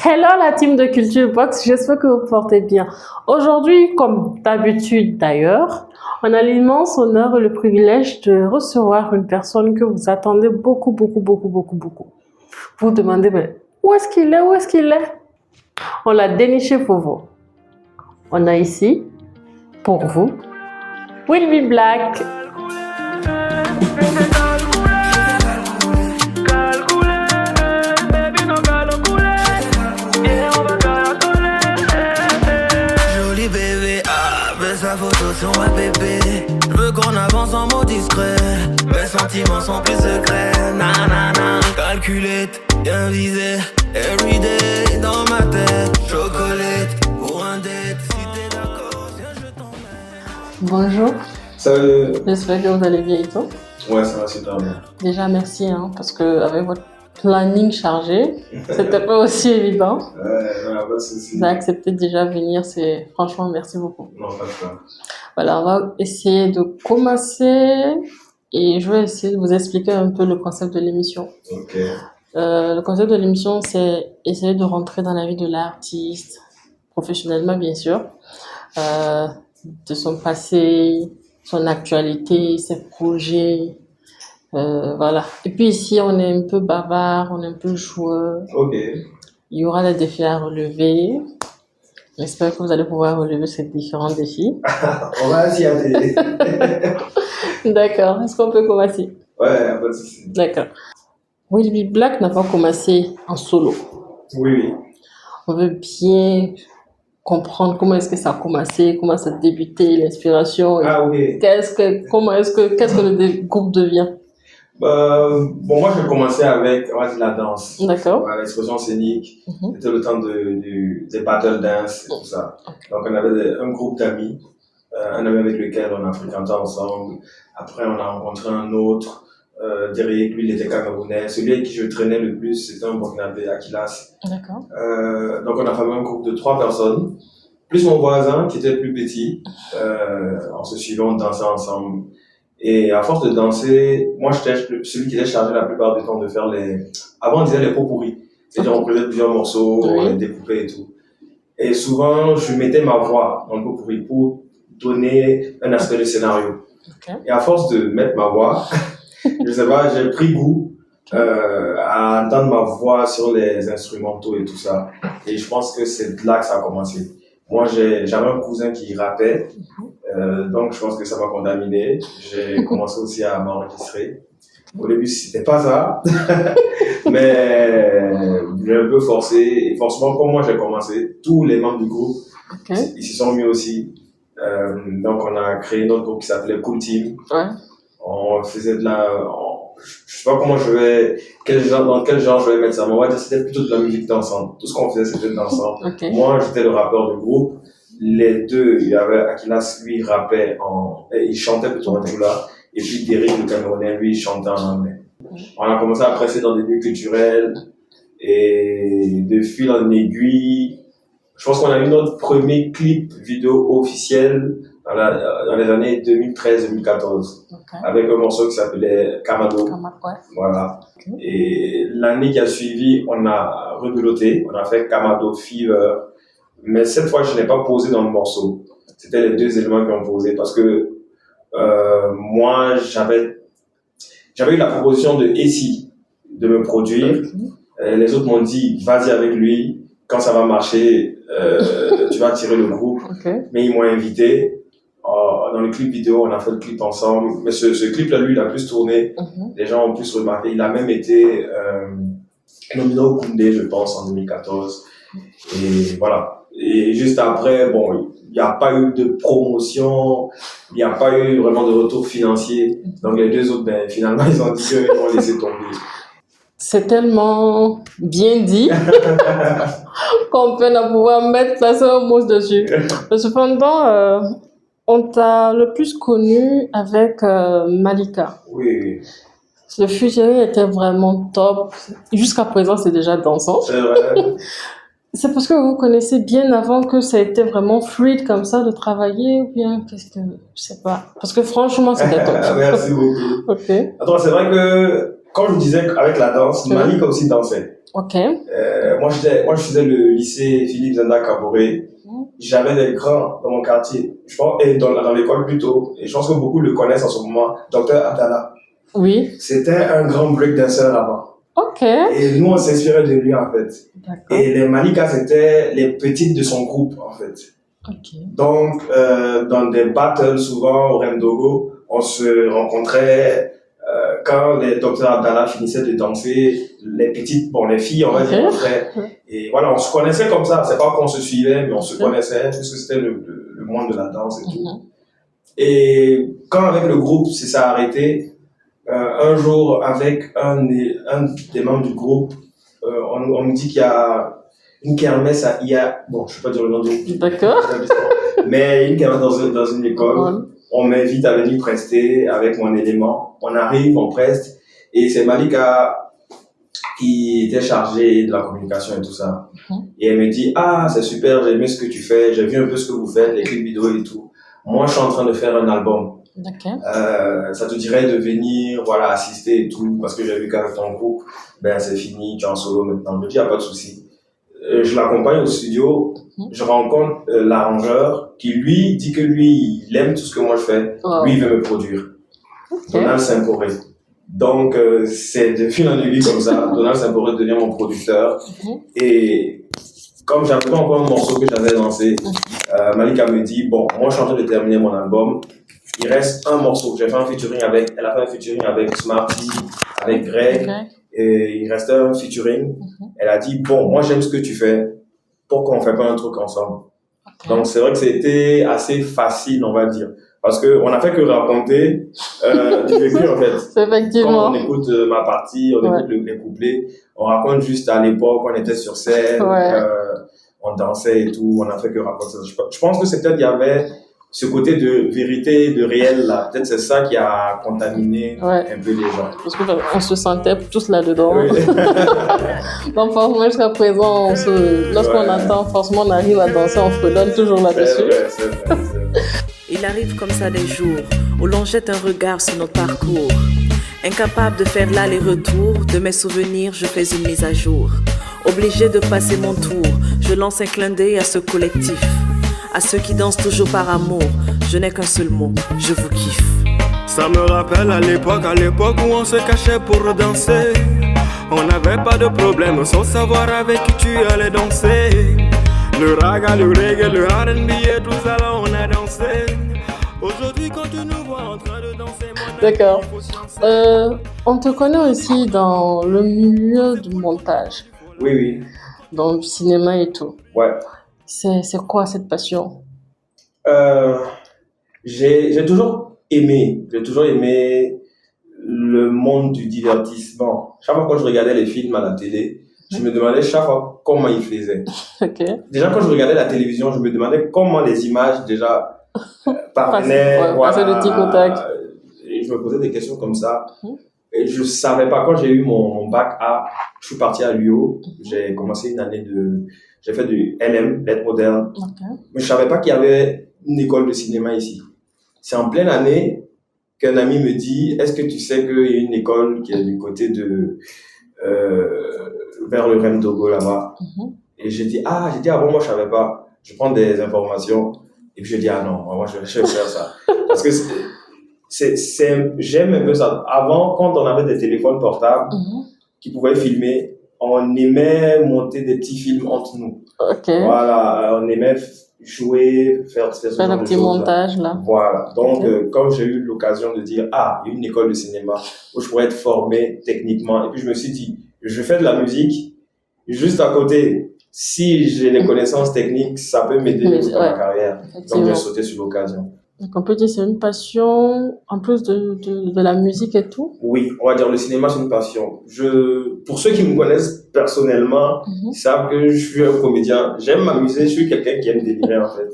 Hello la team de Culture Box, j'espère que vous portez bien. Aujourd'hui, comme d'habitude d'ailleurs, on a l'immense honneur et le privilège de recevoir une personne que vous attendez beaucoup. Vous vous demandez, mais où est-ce qu'il est? Où est-ce qu'il est? On l'a déniché pour vous. On a ici, pour vous, Will Be Black. Photo sur ma bébé, je veux qu'on avance en mots discret. Mes sentiments sont plus secrets. Nanana, calculette, bien visé. Everyday dans ma tête, chocolate pour un date. Si t'es d'accord, viens je t'emmène. Bonjour. Salut. J'espère que vous allez bien et tout. Ouais, ça va super bien. Déjà merci parce que avec votre planning chargé, c'était pas aussi évident. Ouais, pas de soucis. Vous avez accepté de déjà venir, c'est franchement merci beaucoup. Non, pas de quoi. Voilà, on va essayer de commencer et je vais essayer de vous expliquer un peu le concept de l'émission. Ok. Le concept de l'émission, c'est essayer de rentrer dans la vie de l'artiste, professionnellement bien sûr, de son passé, son actualité, ses projets. Voilà. Et puis ici, on est un peu bavard, on est un peu joueur. Ok. Il y aura des défis à relever. J'espère que vous allez pouvoir relever ces différents défis. On va s'y atteler. D'accord. Est-ce qu'on peut commencer? Ouais, pas de soucis. D'accord. Will Be Black n'a pas commencé en solo. Oui. On veut bien comprendre comment est-ce que ça a commencé, comment ça a débuté, l'inspiration. Ah, ok. Qu'est-ce que le groupe devient? Bon, moi, j'ai commencé avec, on va dire, la danse. D'accord. Voilà, l'expression scénique. C'était le temps des battle dance et tout ça. Donc, on avait un groupe d'amis, un ami avec lequel on a fréquenté ensemble. Après, on a rencontré un autre. Derrière lui, il était camerounais. Celui avec qui je traînais le plus, c'était un Burkinabé, Akilas. D'accord. Donc, on a formé un groupe de 3 personnes, plus mon voisin qui était plus petit. En se suivant, on dansait ensemble. Et à force de danser, moi, j'étais celui qui était chargé la plupart du temps de faire avant, on disait les pots pourris. C'est-à-dire, on prenait plusieurs morceaux, on les découpait et tout. Et souvent, je mettais ma voix dans le pot pourri pour donner un aspect de scénario. Okay. Et à force de mettre ma voix, je sais pas, j'ai pris goût à entendre ma voix sur les instrumentaux et tout ça. Et je pense que c'est de là que ça a commencé. Moi, j'avais un cousin qui rappait, donc je pense que ça m'a contaminé. J'ai commencé aussi à m'enregistrer. Au début, c'était pas ça, mais j'ai un peu forcé. Et forcément, comme moi j'ai commencé, tous les membres du groupe, ils s'y sont mis aussi. Donc on a créé notre groupe qui s'appelait Cool Team. Ouais. On faisait je sais pas comment dans quel genre je vais mettre ça, mais on va dire c'était plutôt de la musique dansante. Tout ce qu'on faisait, c'était dansant. Okay. Moi, j'étais le rappeur du groupe. Les deux, il y avait Akilas, lui, il rappait il chantait plutôt en djoula. Et puis Derrick, le Camerounais, lui, il chantait en anglais. On a commencé à presser dans des lieux culturels. Et de fil en aiguille, je pense qu'on a eu notre premier clip vidéo officiel dans les années 2013-2014, avec un morceau qui s'appelait Kamado. Voilà. Okay. Et l'année qui a suivi, on a rebeloté, on a fait Kamado Fever, mais cette fois, je n'ai pas posé dans le morceau. C'était les 2 éléments qui ont posé, parce que moi, j'avais eu la proposition de Essie de me produire. Les autres m'ont dit, vas-y avec lui, quand ça va marcher, tu vas tirer le groupe. Mais ils m'ont invité. Dans le clip vidéo, on a fait le clip ensemble. Mais ce clip-là, lui, il a plus tourné. Les gens ont plus remarqué. Il a même été nominé au Koundé, je pense, en 2014. Et voilà. Et juste après, bon, il n'y a pas eu de promotion, il n'y a pas eu vraiment de retour financier. Donc les 2 autres, finalement, ils ont dit qu'ils vont laisser tomber. C'est tellement bien dit qu'on peut pouvoir placer un mot dessus. Mais cependant, on t'a le plus connu avec Malika. Oui. Le featuring était vraiment top. Jusqu'à présent, c'est déjà dansant. C'est vrai. C'est parce que vous connaissez bien avant que ça a été vraiment fluide comme ça de travailler ou bien qu'est-ce que je sais pas. Parce que franchement, c'était top. Merci beaucoup. Ok. Attends, c'est vrai que quand je disais avec la danse, Malik aussi dansait. Ok. Moi, je faisais le lycée Philippe Zenda Kaboré. J'avais des grands dans mon quartier, je pense, et dans l'école plutôt. Et je pense que beaucoup le connaissent en ce moment. Dr Abdallah. Oui. C'était un grand breakdancer avant. Ok. Et nous, on s'inspirait de lui, en fait. D'accord. Et les Malika, c'était les petites de son groupe, en fait. Ok. Donc, dans des battles, souvent, au Remdogo, on se rencontrait quand les Dr Abdallah finissaient de danser, les petites, bon, les filles, on va dire, après. Et voilà, on se connaissait comme ça. C'est pas qu'on se suivait, mais on se connaissait, puisque c'était le monde de la danse et tout. Et quand avec le groupe, ça s'est arrêté, un jour, avec un des membres du groupe, on me dit qu'il y a une kermesse à IA, bon, je ne vais pas dire le nom de D'accord. mais une kermesse dans une école. On m'invite à venir prester avec mon élément. On arrive, on preste, et c'est Malika qui était chargée de la communication et tout ça. Et elle me dit, ah, c'est super, j'ai aimé ce que tu fais, j'ai vu un peu ce que vous faites, les clips vidéo et tout. Moi, je suis en train de faire un album. Okay. Ça te dirait de venir, voilà, assister et tout, parce que j'ai vu qu'avec ton groupe, ben c'est fini, tu es en solo maintenant. Je me dis, y a pas de souci. Je l'accompagne au studio, je rencontre l'arrangeur qui lui dit que lui, il aime tout ce que moi je fais, lui il veut me produire. Donald Saint-Poré. Donc c'est de fil en aiguille comme ça, Donald Saint-Poré devient mon producteur. Et comme j'avais pas encore un morceau que j'avais lancé, Malika me dit, bon, moi je suis en train de terminer mon album, il reste un morceau, j'ai fait un featuring avec, elle a fait un featuring avec Smarty, avec Greg, et il restait un featuring. Elle a dit, bon, moi j'aime ce que tu fais, pourquoi on fait pas un truc ensemble? Donc c'est vrai que c'était assez facile, on va dire, parce que on a fait que raconter du vécu en fait. Effectivement. Quand on écoute ma partie, on écoute les couplets, on raconte juste à l'époque, on était sur scène, on dansait et tout, on a fait que raconter ça. Je pense que c'est peut-être, il y avait ce côté de vérité, de réel là, peut-être c'est ça qui a contaminé un peu les gens. Parce qu'on se sentait tous là-dedans. Oui. Donc forcément jusqu'à présent, lorsqu'on attend, forcément on arrive à danser, on fredonne toujours là-dessus. C'est vrai. Il arrive comme ça des jours où l'on jette un regard sur notre parcours. Incapable de faire l'aller-retour, de mes souvenirs, je fais une mise à jour. Obligé de passer mon tour, je lance un clin d'œil à ce collectif. À ceux qui dansent toujours par amour, je n'ai qu'un seul mot, je vous kiffe. Ça me rappelle à l'époque où on se cachait pour danser. On n'avait pas de problème sans savoir avec qui tu allais danser. Le raga, le reggae, le R&B et tout ça là on a dansé. Aujourd'hui quand tu nous vois en train de danser, d'accord. On te connaît aussi dans le milieu du montage. Oui. Dans le cinéma et tout. Ouais. C'est quoi cette passion? J'ai toujours aimé le monde du divertissement. Chaque fois que je regardais les films à la télé, je me demandais chaque fois comment ils faisaient. Déjà quand je regardais la télévision, je me demandais comment les images déjà parvenaient. Passer le tic au tac. Et je me posais des questions comme ça. Et je savais pas, quand j'ai eu mon bac A, je suis parti à l'UO, j'ai commencé une année j'ai fait du LM, lettres modernes. Mais je savais pas qu'il y avait une école de cinéma ici. C'est en pleine année qu'un ami me dit, est-ce que tu sais qu'il y a une école qui est du côté de, vers le Remdogo là-bas? Et j'ai dit, ah bon, moi je savais pas. Je prends des informations. Et puis je dis, ah non, moi je vais faire ça. Parce que j'aime un peu ça. Avant, quand on avait des téléphones portables qui pouvaient filmer, on aimait monter des petits films entre nous. Voilà, on aimait jouer, faire un petit montage là. Voilà. Donc, quand j'ai eu l'occasion de dire, il y a une école de cinéma où je pourrais être formé techniquement, et puis je me suis dit, je fais de la musique juste à côté. Si j'ai les connaissances techniques, ça peut m'aider dans ma carrière. Donc, j'ai sauté sur l'occasion. Donc, on peut dire que c'est une passion, en plus de la musique et tout? Oui, on va dire le cinéma, c'est une passion. Pour ceux qui me connaissent personnellement, ils savent que je suis un comédien. J'aime m'amuser, je suis quelqu'un qui aime délirer, en fait.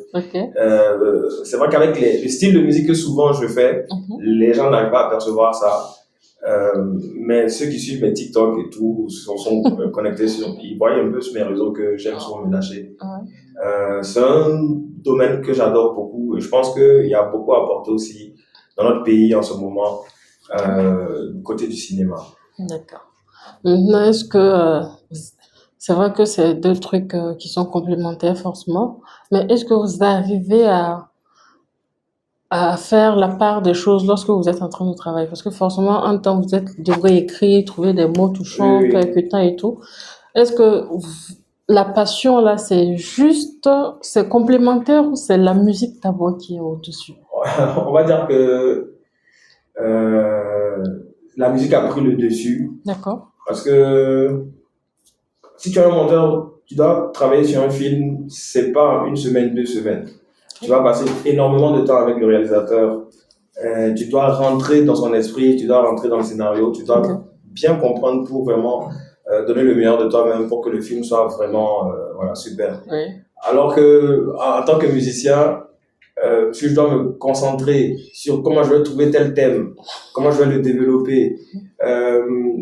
C'est vrai qu'avec le style de musique que souvent je fais, les gens n'arrivent pas à percevoir ça. Mais ceux qui suivent mes TikTok et tout, sont connectés ils voient un peu sur mes réseaux que j'aime souvent me lâcher. C'est un domaine que j'adore beaucoup et je pense qu'il y a beaucoup à apporter aussi dans notre pays en ce moment, du côté du cinéma. D'accord. Maintenant, est-ce que c'est vrai que c'est deux trucs qui sont complémentaires forcément, mais est-ce que vous arrivez à faire la part des choses lorsque vous êtes en train de travailler? Parce que forcément, un temps, vous devrez écrire, trouver des mots touchants, Oui, oui. percutants et tout. Est-ce que la passion, là, c'est complémentaire ou c'est la musique d'abord qui est au-dessus? On va dire que euh, la musique a pris le dessus D'accord. parce que si tu es un monteur, tu dois travailler sur un film, c'est pas une semaine, 2 semaines. Tu vas passer énormément de temps avec le réalisateur. Tu dois rentrer dans son esprit, tu dois rentrer dans le scénario, tu dois bien comprendre pour vraiment donner le meilleur de toi-même pour que le film soit vraiment voilà, super. Oui. Alors que en tant que musicien, si je dois me concentrer sur comment je vais trouver tel thème, comment je vais le développer,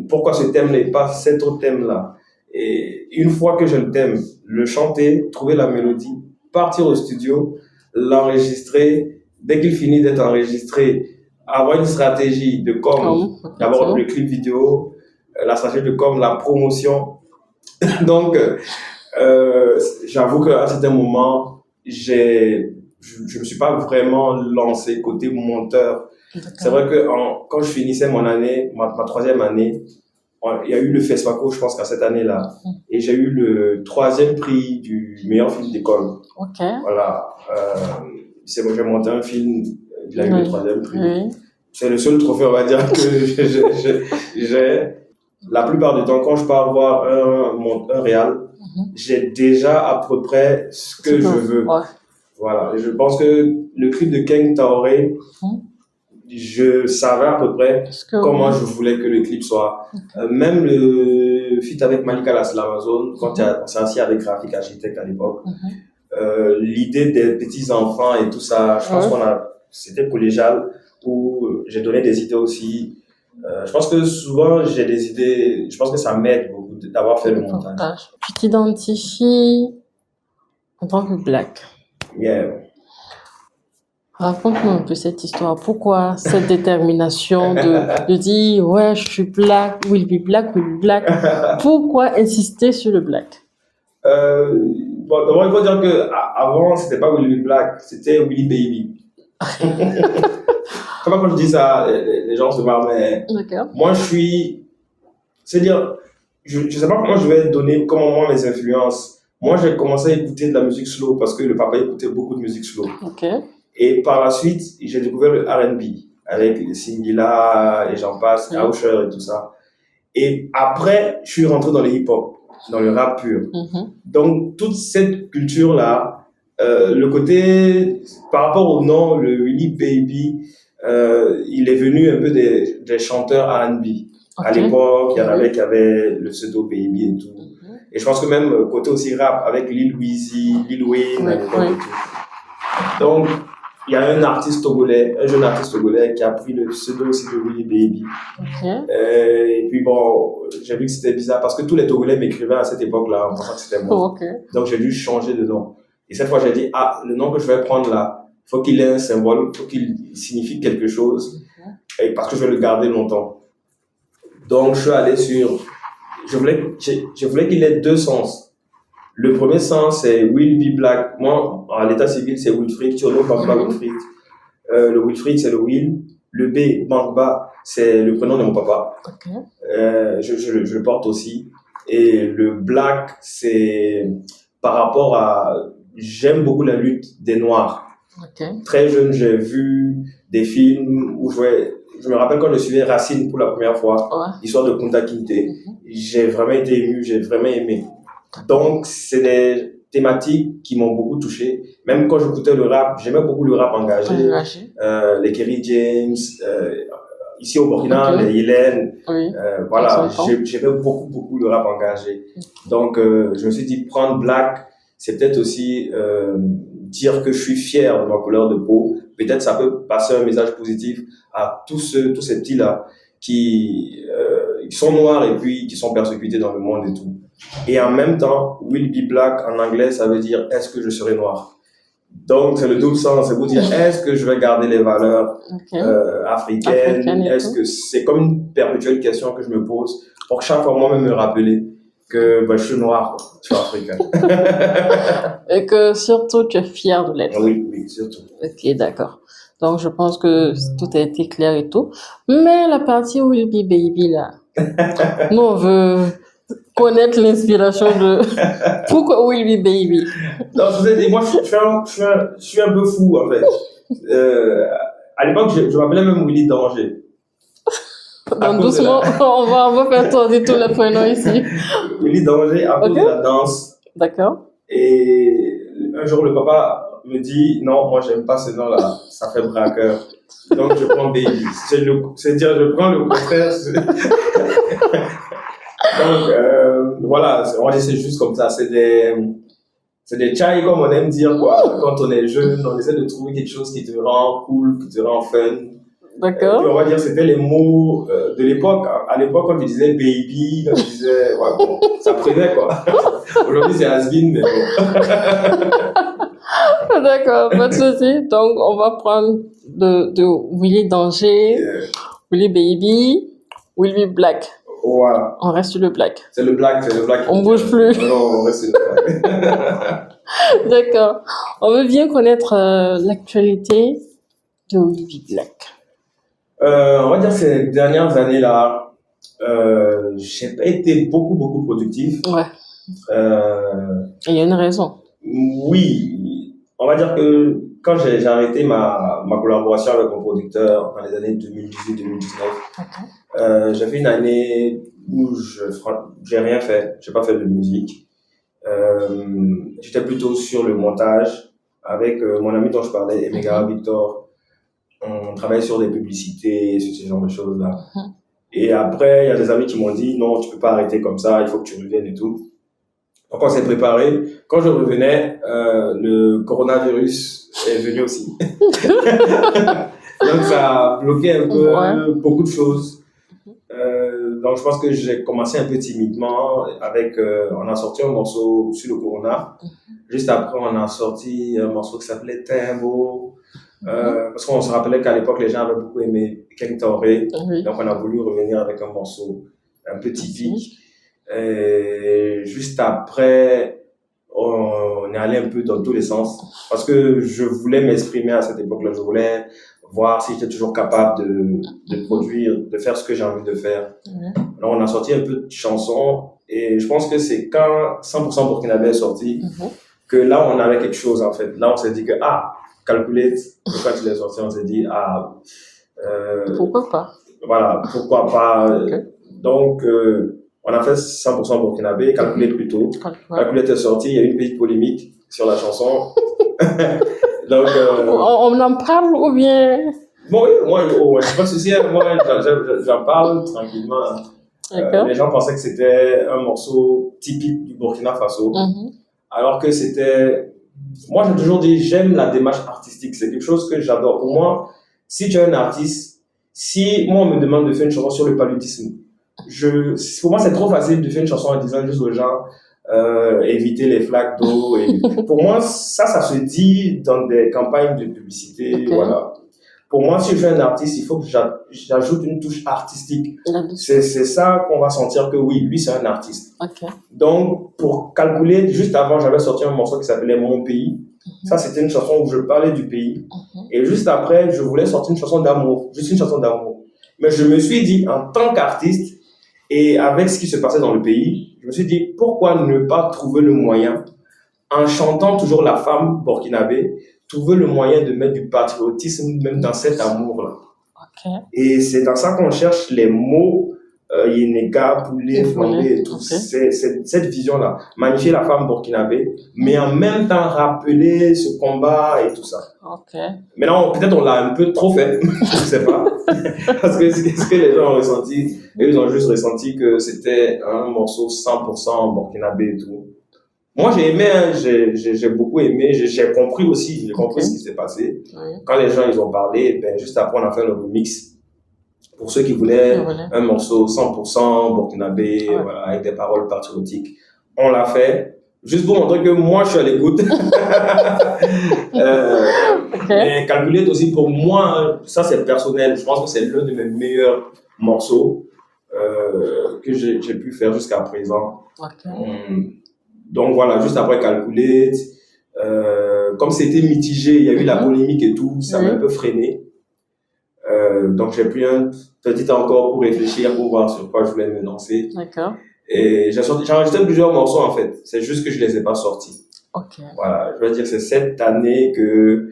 pourquoi ce thème n'est pas cet autre thème-là. Et une fois que j'ai le thème, le chanter, trouver la mélodie, partir au studio, l'enregistrer. Dès qu'il finit d'être enregistré, avoir une stratégie de com, d'abord le clip vidéo, la stratégie de com, la promotion. Donc, j'avoue qu'à certains moments, je me suis pas vraiment lancé côté monteur. C'est vrai que quand je finissais mon année, ma 3e année, il y a eu le FESPACO, je pense qu'à cette année-là, et j'ai eu le 3e prix du meilleur film d'école. Ok. Voilà. C'est moi, j'ai monté un film, il a eu le 3e prix. Oui. C'est le seul trophée, on va dire, que j'ai. La plupart du temps, quand je pars voir un réal, j'ai déjà à peu près ce que je veux. Ouais. Voilà. Et je pense que le clip de Ken Taoré, je savais à peu près comment je voulais que le clip soit. Même le feat avec Malika Lamazone, quand on s'est assis avec Graphic Architect à l'époque, l'idée des petits enfants et tout ça, je pense c'était collégial où j'ai donné des idées aussi. Je pense que souvent j'ai des idées, je pense que ça m'aide beaucoup d'avoir fait le montage. Tu t'identifies en tant que black. Yeah. Raconte-moi un peu cette histoire. Pourquoi cette détermination de dire ouais, je suis black, will be black, will be black. Pourquoi insister sur le black? Bon, d'abord, il faut dire qu'avant, c'était pas Willy Black, c'était Willy Baby. Quand je dis ça, les gens se marrent, mais moi, c'est-à-dire, je sais pas comment je vais donner, comment moi, mes influences. Moi, j'ai commencé à écouter de la musique slow parce que le papa écoutait beaucoup de musique slow. Et par la suite, j'ai découvert le R&B avec les Singila et j'en passe, Usher et tout ça. Et après, je suis rentré dans le hip-hop, dans le rap pur. Donc, toute cette culture-là, le côté, par rapport au nom, le Willy Baby, il est venu un peu des chanteurs R&B. À l'époque, il y en avait qui avaient le pseudo Baby et tout. Et je pense que même côté aussi rap, avec Lil Weezy, Lil Wayne, et tout. Donc, il y a un jeune artiste togolais qui a pris le pseudo aussi de Willy Baby. Et puis bon, j'ai vu que c'était bizarre parce que tous les Togolais m'écrivaient à cette époque-là en pensant que c'était moi. Donc j'ai dû changer de nom. Et cette fois, j'ai dit, le nom que je vais prendre là, il faut qu'il ait un symbole, il faut qu'il signifie quelque chose, et parce que je vais le garder longtemps. Donc je suis allé je voulais qu'il ait 2 sens. Le premier sens, c'est Will Be Black. Moi, à l'état civil, c'est Wilfried. Tiono Bangba Wilfried. Le Wilfried, c'est le Will. Le B, Bangba, c'est le prénom de mon papa. Je le porte aussi. Et le Black, c'est par rapport à... J'aime beaucoup la lutte des Noirs. Très jeune, j'ai vu des films où je me rappelle quand je suivais Racine pour la première fois, l'histoire de Kunta Kinte. J'ai vraiment été ému, j'ai vraiment aimé. Donc, c'est des thématiques qui m'ont beaucoup touché. Même quand j'écoutais le rap, j'aimais beaucoup le rap engagé. Les Kerry James, ici au Burkina, les Hélène. Voilà, j'aimais beaucoup le rap engagé. Donc, je me suis dit, prendre Black, c'est peut-être aussi dire que je suis fier de ma couleur de peau. Peut-être ça peut passer un message positif à tous ces petits-là qui sont noirs et puis qui sont persécutés dans le monde et tout. Et en même temps, Will Be Black en anglais, ça veut dire est-ce que je serai noir? Donc, c'est le double sens. C'est pour dire, est-ce que je vais garder les valeurs africaines? Est-ce que c'est comme une perpétuelle question que je me pose pour chaque fois moi-même me rappeler que je suis noir, je suis africain. Et que surtout, tu es fier de l'être. Oui, surtout. Ok, d'accord. Donc, je pense que tout a été clair et tout. Mais la partie Will Be Baby, là, nous, on veut connaître l'inspiration de pourquoi Will Be Baby. Non, moi, je suis un peu fou, en fait. À l'époque, je m'appelais même Willy Danger. Donc, doucement, on va faire tourner tous les prénoms ici. Willy Danger à cause de la danse. D'accord. Et un jour, le papa me dit, non, moi, j'aime pas ce nom-là, ça fait braqueur. Donc, je prends Baby. C'est dire, je prends le contraire. Donc, voilà, on va dire c'est juste comme ça. C'est des chai, comme on aime dire, quoi. Quand on est jeune, on essaie de trouver quelque chose qui te rend cool, qui te rend fun. D'accord. On va dire c'était les mots de l'époque. À l'époque, quand tu disais baby, quand tu disais, ouais, bon, ça prenait, quoi. Aujourd'hui, c'est has-been, mais bon. D'accord, pas de souci. Donc, on va prendre de Willy Danger, Willy Baby, Willy Black. Voilà. On reste sur le black. C'est le black. On bouge plus. Non, on reste sur le black. D'accord. On veut bien connaître l'actualité de Willy Black. On va dire ces dernières années-là, j'ai pas été beaucoup productif. Ouais. Il y a une raison. Oui. On va dire que quand j'ai arrêté ma collaboration avec mon producteur dans les années 2018-2019, j'ai fait une année où j'ai rien fait. J'ai pas fait de musique. J'étais plutôt sur le montage avec mon ami dont je parlais, Emega Victor. On travaille sur des publicités, sur ce genre de choses-là. Et après, il y a des amis qui m'ont dit, non, tu peux pas arrêter comme ça, il faut que tu reviennes et tout. Donc, on s'est préparé. Quand je revenais, le coronavirus est venu aussi. Donc, ça a bloqué un peu beaucoup de choses. Donc, je pense que j'ai commencé un peu timidement avec, on a sorti un morceau sur le corona. Juste après, on a sorti un morceau qui s'appelait Timbo. Parce qu'on se rappelait qu'à l'époque, les gens avaient beaucoup aimé Ken Toré. Donc, on a voulu revenir avec un morceau un peu typique. Et juste après, on est allé un peu dans tous les sens. Parce que je voulais m'exprimer à cette époque-là. Je voulais voir si j'étais toujours capable de produire, de faire ce que j'ai envie de faire. Alors, on a sorti un peu de chansons. Et je pense que c'est quand 100% Burkinabé est sorti que là, on avait quelque chose, en fait. Là, on s'est dit que, Calculate, pourquoi tu l'as sorti, on s'est dit, pourquoi pas? Voilà, pourquoi pas. Donc, on a fait 100% Burkinabé, Calculate plutôt. Calculate est sorti, il y a eu une petite polémique sur la chanson. Donc, on en parle ou bien? Bon, oui, moi, je sais pas si moi, j'en parle tranquillement. Les gens pensaient que c'était un morceau typique du Burkina Faso. Alors que c'était... Moi, j'ai toujours dit, j'aime la démarche artistique. C'est quelque chose que j'adore. Pour moi, si tu es un artiste, si moi, on me demande de faire une chanson sur le paludisme, pour moi, c'est trop facile de faire une chanson en disant juste aux gens, éviter les flaques d'eau. Pour moi, ça se dit dans des campagnes de publicité. Voilà. Pour moi, si je suis un artiste, il faut que j'ajoute une touche artistique. C'est ça qu'on va sentir que oui, lui, c'est un artiste. Donc, pour calculer, juste avant, j'avais sorti un morceau qui s'appelait Mon Pays. Ça, c'était une chanson où je parlais du pays. Et juste après, je voulais sortir une chanson d'amour. Juste une chanson d'amour. Mais je me suis dit, en tant qu'artiste, et avec ce qui se passait dans le pays, je me suis dit, pourquoi ne pas trouver le moyen, en chantant toujours la femme burkinabé, trouver le moyen de mettre du patriotisme même dans cet amour-là. Et c'est dans ça qu'on cherche les mots Yénéga, Poulet, Flambé et tout. C'est cette vision-là. Magnifier la femme burkinabé, mais en même temps rappeler ce combat et tout ça. Maintenant, peut-être on l'a un peu trop fait, je sais pas. Parce que ce que les gens ont ressenti, ils ont juste ressenti que c'était un morceau 100% burkinabé et tout. Moi, j'ai aimé, j'ai beaucoup aimé, j'ai compris aussi, j'ai compris ce qui s'est passé. Quand les gens, ils ont parlé, juste après, on a fait le remix. Pour ceux qui voulaient un morceau 100% burkinabé, voilà, avec des paroles patriotiques. On l'a fait. Juste pour montrer que moi, je suis à l'écoute. Mais Calculate aussi, pour moi, ça c'est personnel. Je pense que c'est l'un de mes meilleurs morceaux que j'ai pu faire jusqu'à présent. Donc voilà, juste après Calculate, comme c'était mitigé, il y a eu la polémique et tout, ça m'a un peu freiné. Donc j'ai pris un petit temps encore pour réfléchir, pour voir sur quoi je voulais me lancer. D'accord. Et j'ai enregistré plusieurs morceaux en fait, c'est juste que je les ai pas sortis. Voilà, je veux dire c'est cette année que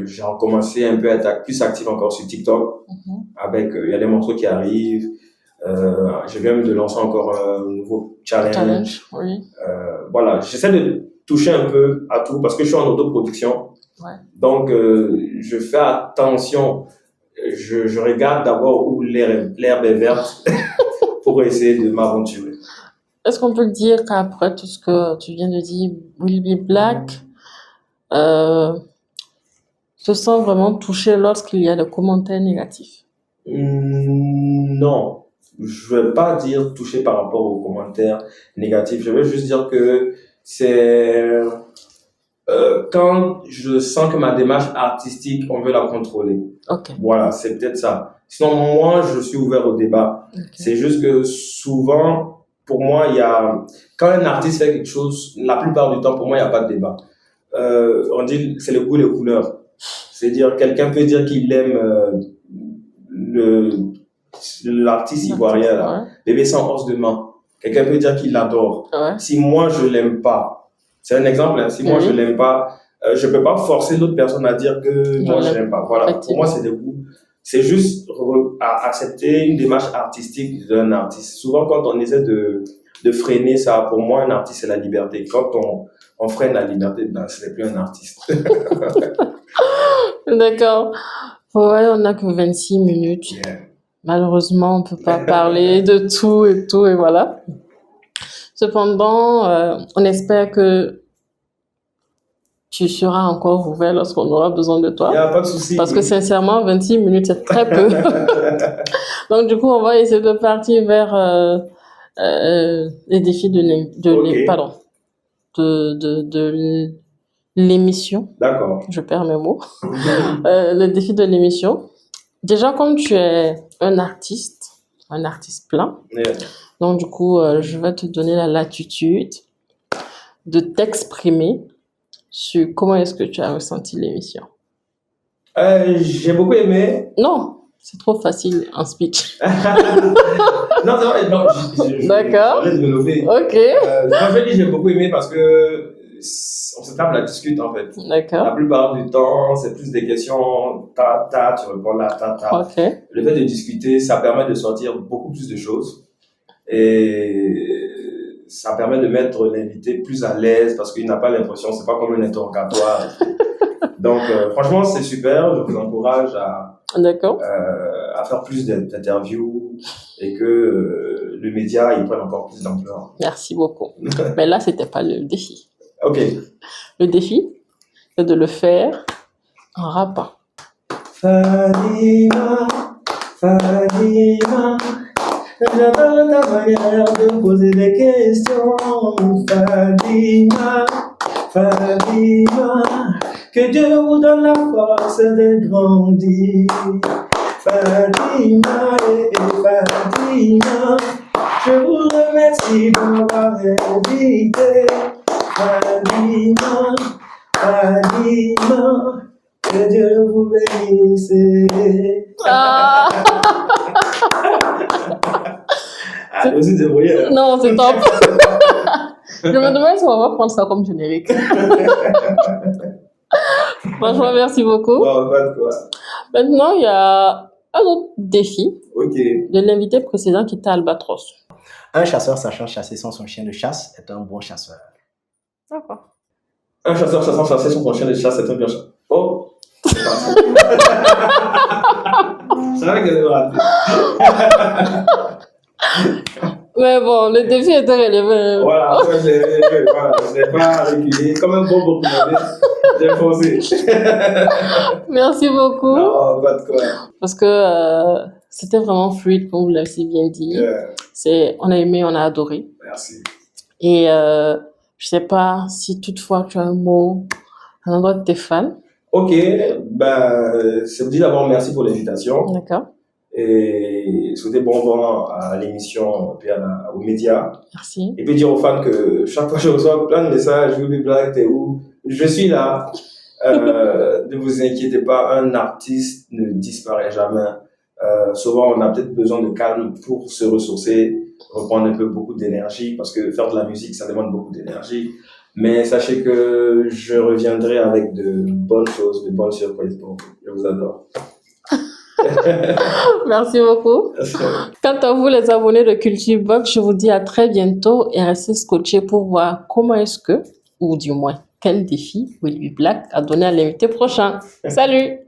j'ai recommencé un peu à être plus actif encore sur TikTok. Avec, il y a des morceaux qui arrivent. Je viens de lancer encore un nouveau challenge. Voilà, j'essaie de toucher un peu à tout parce que je suis en autoproduction. Donc, je fais attention. Je regarde d'abord où l'herbe est verte pour essayer de m'aventurer. Est-ce qu'on peut dire qu'après tout ce que tu viens de dire, Will Be Black se sent vraiment touché lorsqu'il y a des commentaires négatifs? Non, je ne vais pas dire touché par rapport aux commentaires négatifs. Je vais juste dire que c'est quand je sens que ma démarche artistique, on veut la contrôler. Voilà, c'est peut-être ça. Sinon, moi, je suis ouvert au débat. C'est juste que souvent, pour moi, quand un artiste fait quelque chose, la plupart du temps, pour moi, il n'y a pas de débat. On dit c'est le goût et les couleurs. C'est-à-dire, quelqu'un peut dire qu'il aime l'artiste ivoirien, là. Bébé sans os de main. Quelqu'un peut dire qu'il l'adore. Si moi, je l'aime pas, c'est un exemple, hein. Si moi, je l'aime pas, je peux pas forcer l'autre personne à dire que moi, je l'aime pas. Voilà. Pour moi, c'est des goûts. C'est juste accepter une démarche artistique d'un artiste. Souvent, quand on essaie de freiner ça, pour moi, un artiste, c'est la liberté. Quand on freine la liberté, ben, ce n'est plus un artiste. D'accord. Ouais, on n'a que 26 minutes. Malheureusement, on peut pas parler de tout et voilà. Cependant, on espère que tu seras encore ouvert lorsqu'on aura besoin de toi. Il n'y a pas de souci. Parce que sincèrement, 26 minutes, c'est très peu. Donc, du coup, on va essayer de partir vers les défis de l'émission. D'accord. Je perds mes mots. Le défi de l'émission. Déjà, comme tu es un artiste plein, donc du coup, je vais te donner la latitude de t'exprimer sur comment est-ce que tu as ressenti l'émission. J'ai beaucoup aimé. Non, c'est trop facile en speech. Non, c'est vrai. Non, d'accord. J'arrête de me lever. Ok. Quand je dis j'ai beaucoup aimé parce que on se tape la discute en fait. D'accord. La plupart du temps, c'est plus des questions ta, tu réponds là, ta. Ok. Le fait de discuter, ça permet de sortir beaucoup plus de choses et ça permet de mettre l'invité plus à l'aise parce qu'il n'a pas l'impression, c'est pas comme un interrogatoire. Donc, franchement, c'est super. Je vous encourage à faire plus d'interviews et que le média il prenne encore plus d'ampleur. Merci beaucoup. Mais là, c'était pas le défi. Ok. Le défi, c'est de le faire en rappant. Fadima, j'adore ta manière de poser des questions. Fadima, que Dieu vous donne la force de grandir. Fadima, je vous remercie de m'avoir invité. Fadima, que Dieu vous bénisse. Je me suis débrouillé. Non, c'est top. Je me demande si on va prendre ça comme générique. Franchement, merci beaucoup. Non, pas de quoi. Maintenant, il y a un autre défi de l'invité précédent qui était Albatros. Un chasseur sachant chasser sans son chien de chasse est un bon chasseur. D'accord. Un chasseur sachant chasser sans son chien de chasse est un bon chasseur. Oh. C'est vrai qu'elle est ratée. Mais bon, le défi était relevé. Voilà, je n'ai pas reculé. Comme un bon burkinabé, j'ai foncé. Merci beaucoup. Non, pas de quoi. Parce que c'était vraiment fluide, comme vous l'avez si bien dit. On a aimé, on a adoré. Merci. Et Je sais pas si toutefois tu as un mot à l'endroit de tes fans. Ok, ça me dit d'abord merci pour l'invitation. D'accord. Et souhaiter bon vent à l'émission et puis aux médias. Merci. Et puis dire aux fans que chaque fois que je reçois plein de messages, Will Be Black, t'es où? Je suis là. Ne vous inquiétez pas, un artiste ne disparaît jamais. Souvent, on a peut-être besoin de calme pour se ressourcer, reprendre un peu beaucoup d'énergie, parce que faire de la musique, ça demande beaucoup d'énergie. Mais sachez que je reviendrai avec de bonnes choses, de bonnes surprises pour vous. Je vous adore. Merci beaucoup. Quant à vous, les abonnés de Culture Box, je vous dis à très bientôt et restez scotchés pour voir comment est-ce que, ou du moins, quel défi Will Be Black a donné à l'invité prochain. Salut!